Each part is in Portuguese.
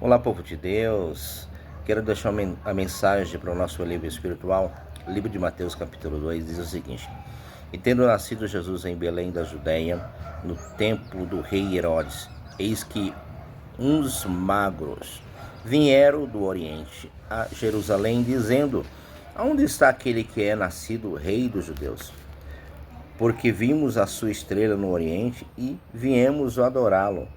Olá, povo de Deus. Quero deixar a mensagem para o nosso livro espiritual. O livro de Mateus, capítulo 2, diz o seguinte: E tendo nascido Jesus em Belém da Judeia, no tempo do rei Herodes, eis que uns magos vieram do Oriente a Jerusalém, dizendo: Aonde está aquele que é nascido rei dos judeus? Porque vimos a sua estrela no Oriente e viemos adorá-lo.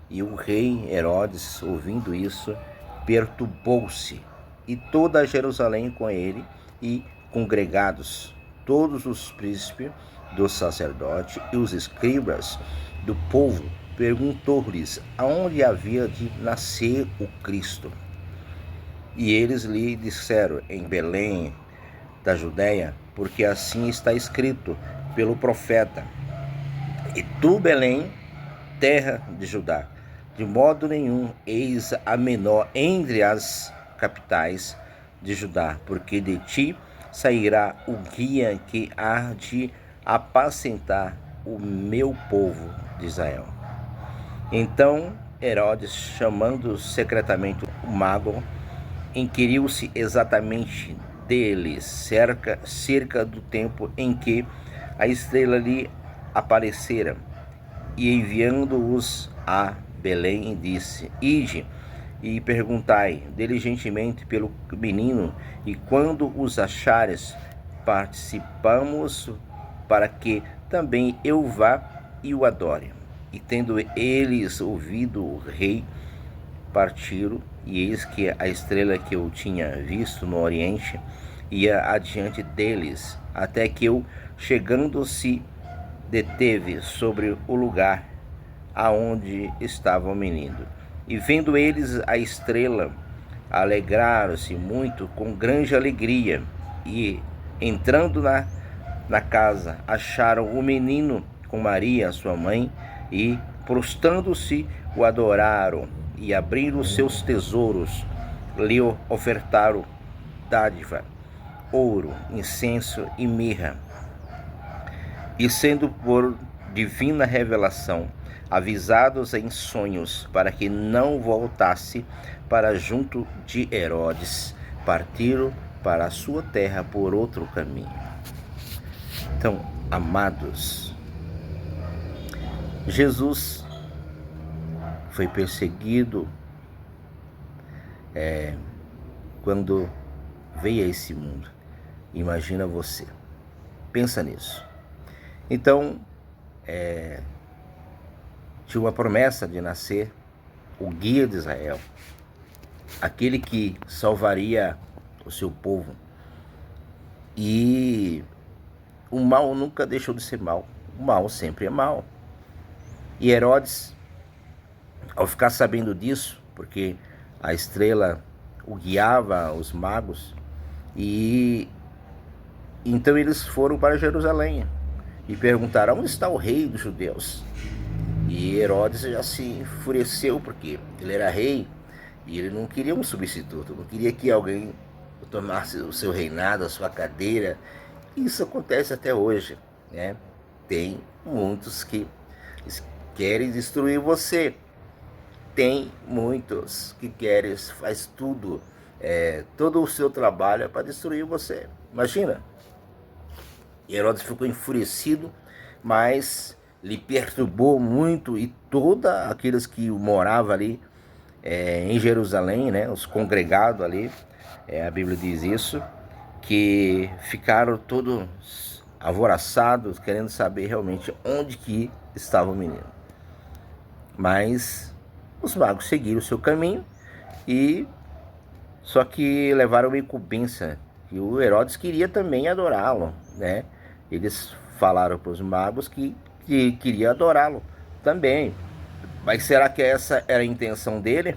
E o rei Herodes, ouvindo isso, perturbou-se, e toda Jerusalém com ele, e congregados todos os príncipes dos sacerdotes e os escribas do povo, perguntou-lhes aonde havia de nascer o Cristo. E eles lhe disseram: em Belém da Judeia, porque assim está escrito pelo profeta: E tu, Belém, terra de Judá, de modo nenhum eis a menor entre as capitais de Judá, porque de ti sairá o guia que há de apacentar o meu povo de Israel. Então Herodes, chamando secretamente o mago, inquiriu-se exatamente deles cerca do tempo em que a estrela lhe aparecera, e enviando-os a Belém, disse: Ide e perguntai diligentemente pelo menino, e quando os achares, participamos, para que também eu vá e o adore. E tendo eles ouvido o rei, partiram, e eis que a estrela que eu tinha visto no Oriente ia adiante deles, até que eu, chegando-se, deteve sobre o lugar aonde estava o menino. E vendo eles a estrela, alegraram-se muito com grande alegria. E entrando na casa, acharam o menino com Maria, sua mãe, e prostrando-se o adoraram, e abrindo seus tesouros, lhe ofertaram dádiva, ouro, incenso e mirra. E sendo por divina revelação avisados em sonhos para que não voltasse para junto de Herodes, partiram para a sua terra por outro caminho. Então, amados, Jesus foi perseguido quando veio a esse mundo. Imagina você, pensa nisso. Então, tinha uma promessa de nascer o guia de Israel, aquele que salvaria o seu povo. E o mal nunca deixou de ser mal. O mal sempre é mal. E Herodes, ao ficar sabendo disso, porque a estrela o guiava, os magos, e então eles foram para Jerusalém e perguntaram: onde está o rei dos judeus? E Herodes já se enfureceu, porque ele era rei e ele não queria um substituto, não queria que alguém tomasse o seu reinado, a sua cadeira. Isso acontece até hoje, né? Tem muitos que querem destruir você. Tem muitos que querem, faz tudo, todo o seu trabalho para destruir você. Imagina. E Herodes ficou enfurecido, mas lhe perturbou muito, e todos aqueles que moravam ali em Jerusalém, né, os congregados ali, a Bíblia diz isso, que ficaram todos alvoroçados, querendo saber realmente onde que estava o menino. Mas os magos seguiram o seu caminho, e só que levaram uma incumbência, e o Herodes queria também adorá-lo, né? Eles falaram para os magos que queria adorá-lo também. Mas será que essa era a intenção dele?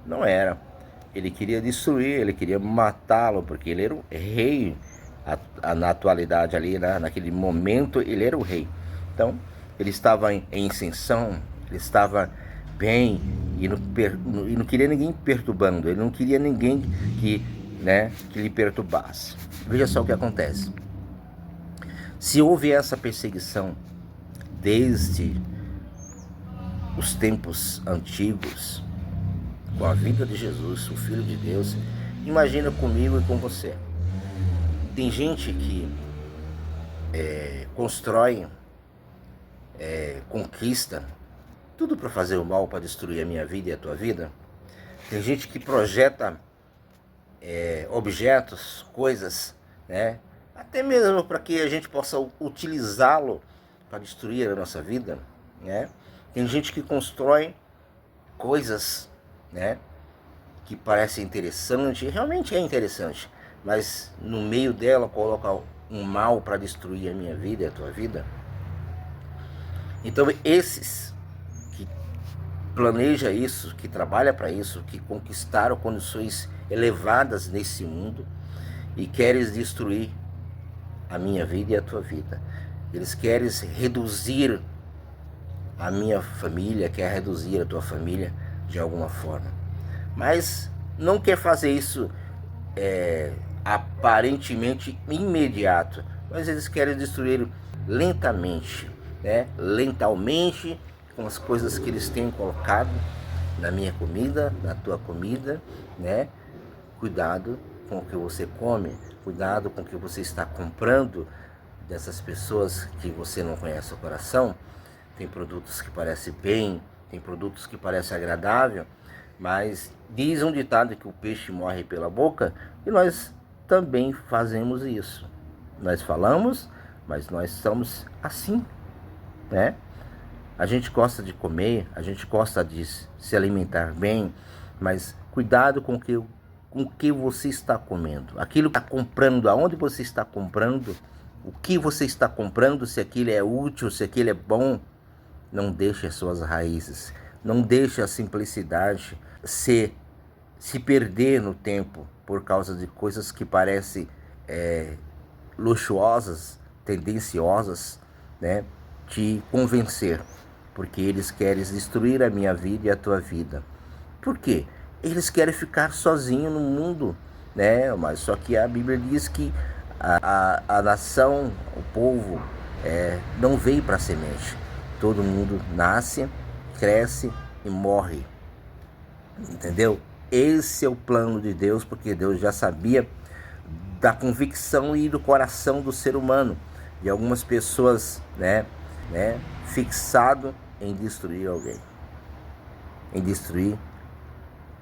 Não era. Ele queria destruir, ele queria matá-lo, porque ele era o rei. Na atualidade ali, né? Naquele momento, ele era o rei. Então, ele estava em ascensão, ele estava bem, e não queria ninguém perturbando, ele não queria ninguém que lhe perturbasse. Veja só o que acontece. Se houve essa perseguição desde os tempos antigos, com a vida de Jesus, o Filho de Deus, imagina comigo e com você. Tem gente que constrói, conquista, tudo para fazer o mal, para destruir a minha vida e a tua vida. Tem gente que projeta objetos, coisas, né? Até mesmo para que a gente possa utilizá-lo para destruir a nossa vida, né? Tem gente que constrói coisas, né, que parecem interessantes, realmente é interessante, mas no meio dela coloca um mal para destruir a minha vida e a tua vida. Então esses que planeja isso, que trabalha para isso, que conquistaram condições elevadas nesse mundo e querem destruir a minha vida e a tua vida. Eles querem reduzir a minha família, quer reduzir a tua família de alguma forma. Mas não quer fazer isso aparentemente imediato, mas eles querem destruir lentamente, né? Lentamente, com as coisas que eles têm colocado na minha comida, na tua comida, né? Cuidado com o que você come, cuidado com o que você está comprando dessas pessoas que você não conhece o coração. Tem produtos que parecem bem, tem produtos que parecem agradável, mas diz um ditado que o peixe morre pela boca, e nós também fazemos isso. Nós falamos, mas nós somos assim, né? A gente gosta de comer, a gente gosta de se alimentar bem, mas cuidado com o que você está comendo. Aquilo que está comprando, aonde você está comprando, o que você está comprando, se aquilo é útil, se aquilo é bom. Não deixe as suas raízes, não deixe a simplicidade se perder no tempo por causa de coisas que parecem luxuosas, tendenciosas, né? Te convencer, porque eles querem destruir a minha vida e a tua vida. Por quê? Eles querem ficar sozinhos no mundo, né? Mas só que a Bíblia diz que a nação, o povo, não veio para semente. Todo mundo nasce, cresce e morre. Entendeu? Esse é o plano de Deus, porque Deus já sabia da convicção e do coração do ser humano. E algumas pessoas, né, fixado em destruir alguém. Em destruir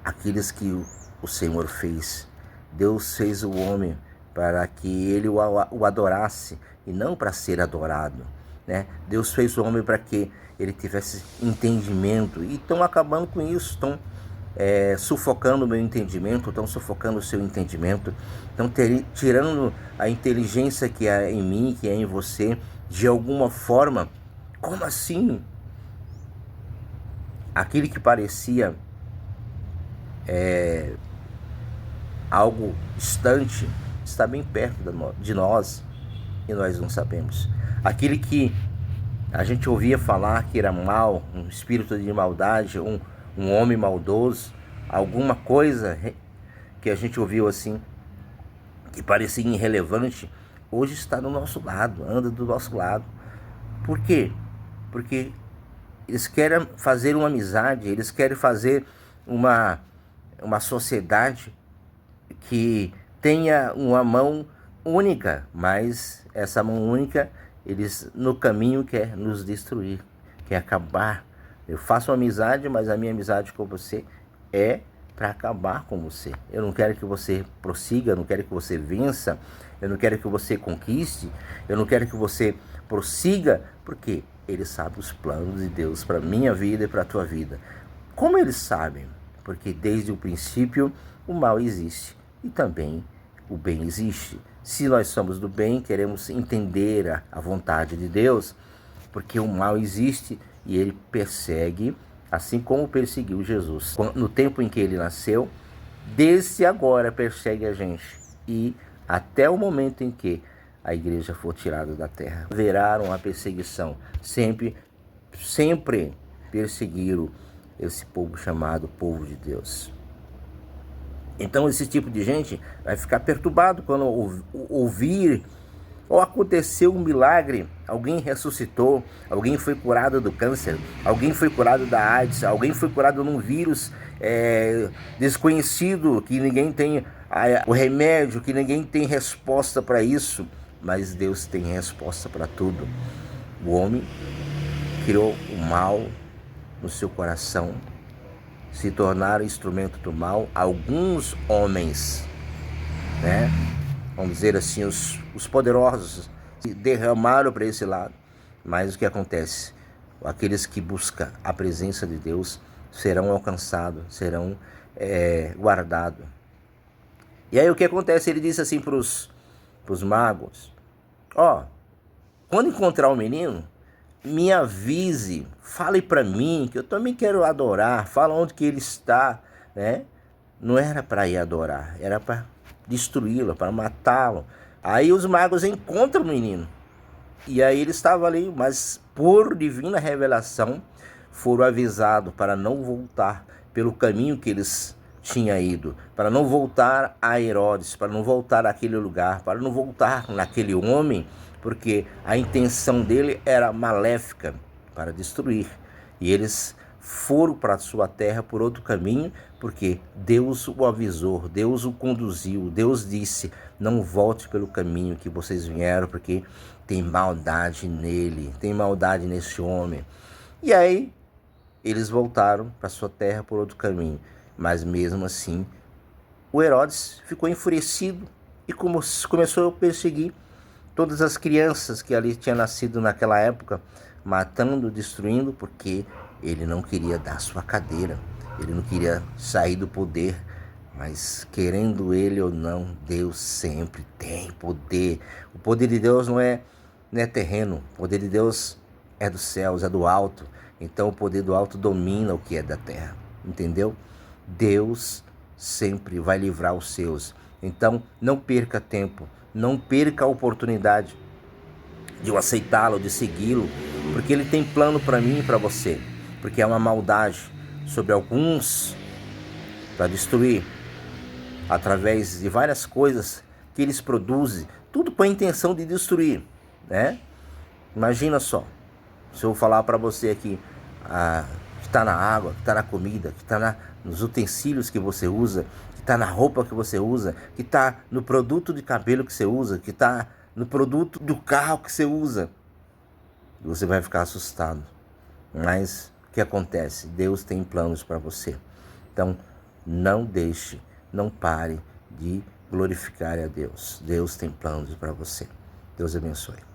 aqueles que o Senhor fez. Deus fez o homem para que ele o adorasse e não para ser adorado. Né? Deus fez o homem para que ele tivesse entendimento, e estão acabando com isso, estão sufocando o meu entendimento, estão sufocando o seu entendimento, estão tirando a inteligência que é em mim, que é em você, de alguma forma. Como assim? Aquilo que parecia algo distante está bem perto de nós e nós não sabemos. Aquele que a gente ouvia falar que era mal, um espírito de maldade, um homem maldoso, alguma coisa que a gente ouviu assim, que parecia irrelevante, hoje está do nosso lado, anda do nosso lado. Por quê? Porque eles querem fazer uma amizade, eles querem fazer uma sociedade que tenha uma mão única, mas essa mão única, eles no caminho quer nos destruir, quer acabar. Eu faço uma amizade, mas a minha amizade com você é para acabar com você. Eu não quero que você prossiga, eu não quero que você vença, eu não quero que você conquiste, eu não quero que você prossiga, porque ele sabe os planos de Deus para minha vida e para a tua vida. Como eles sabem? Porque desde o princípio o mal existe e também o bem existe. Se nós somos do bem, queremos entender a vontade de Deus, porque o mal existe e ele persegue, assim como perseguiu Jesus. No tempo em que ele nasceu, desde agora persegue a gente e até o momento em que a igreja for tirada da terra. Haverá uma perseguição. Sempre perseguiram esse povo chamado povo de Deus. Então esse tipo de gente vai ficar perturbado quando ouvir ou aconteceu um milagre, alguém ressuscitou, alguém foi curado do câncer, alguém foi curado da AIDS, alguém foi curado num vírus desconhecido, que ninguém tem o remédio, que ninguém tem resposta para isso, mas Deus tem resposta para tudo. O homem criou o mal no seu coração, se tornaram instrumento do mal. Alguns homens, né? Vamos dizer assim, os poderosos se derramaram para esse lado. Mas o que acontece? Aqueles que buscam a presença de Deus serão alcançados, serão guardados. E aí o que acontece? Ele disse assim para os magos: quando encontrar o menino, me avise, fale para mim, que eu também quero adorar, fala onde que ele está, né? Não era para ir adorar, era para destruí-lo, para matá-lo. Aí os magos encontram o menino, e aí ele estava ali, mas por divina revelação foram avisados para não voltar pelo caminho que eles tinham ido, para não voltar a Herodes, para não voltar àquele lugar, para não voltar naquele homem, porque a intenção dele era maléfica, para destruir. E eles foram para a sua terra por outro caminho, porque Deus o avisou, Deus o conduziu, Deus disse: não volte pelo caminho que vocês vieram, porque tem maldade nele, tem maldade nesse homem. E aí eles voltaram para sua terra por outro caminho, mas mesmo assim o Herodes ficou enfurecido e começou a perseguir todas as crianças que ali tinham nascido naquela época, matando, destruindo, porque ele não queria dar sua cadeira, ele não queria sair do poder. Mas querendo ele ou não, Deus sempre tem poder. O poder de Deus não é terreno, o poder de Deus é dos céus, é do alto. Então o poder do alto domina o que é da terra, entendeu? Deus sempre vai livrar os seus. Então não perca tempo, não perca a oportunidade de eu aceitá-lo, de segui-lo, porque ele tem plano para mim e para você, porque é uma maldade sobre alguns para destruir através de várias coisas que eles produzem, tudo com a intenção de destruir, né? Imagina só, se eu falar para você aqui que está na água, que está na comida, que está nos utensílios que você usa, que está na roupa que você usa, que está no produto de cabelo que você usa, que está no produto do carro que você usa, você vai ficar assustado. Mas o que acontece? Deus tem planos para você. Então não deixe, não pare de glorificar a Deus. Deus tem planos para você. Deus abençoe.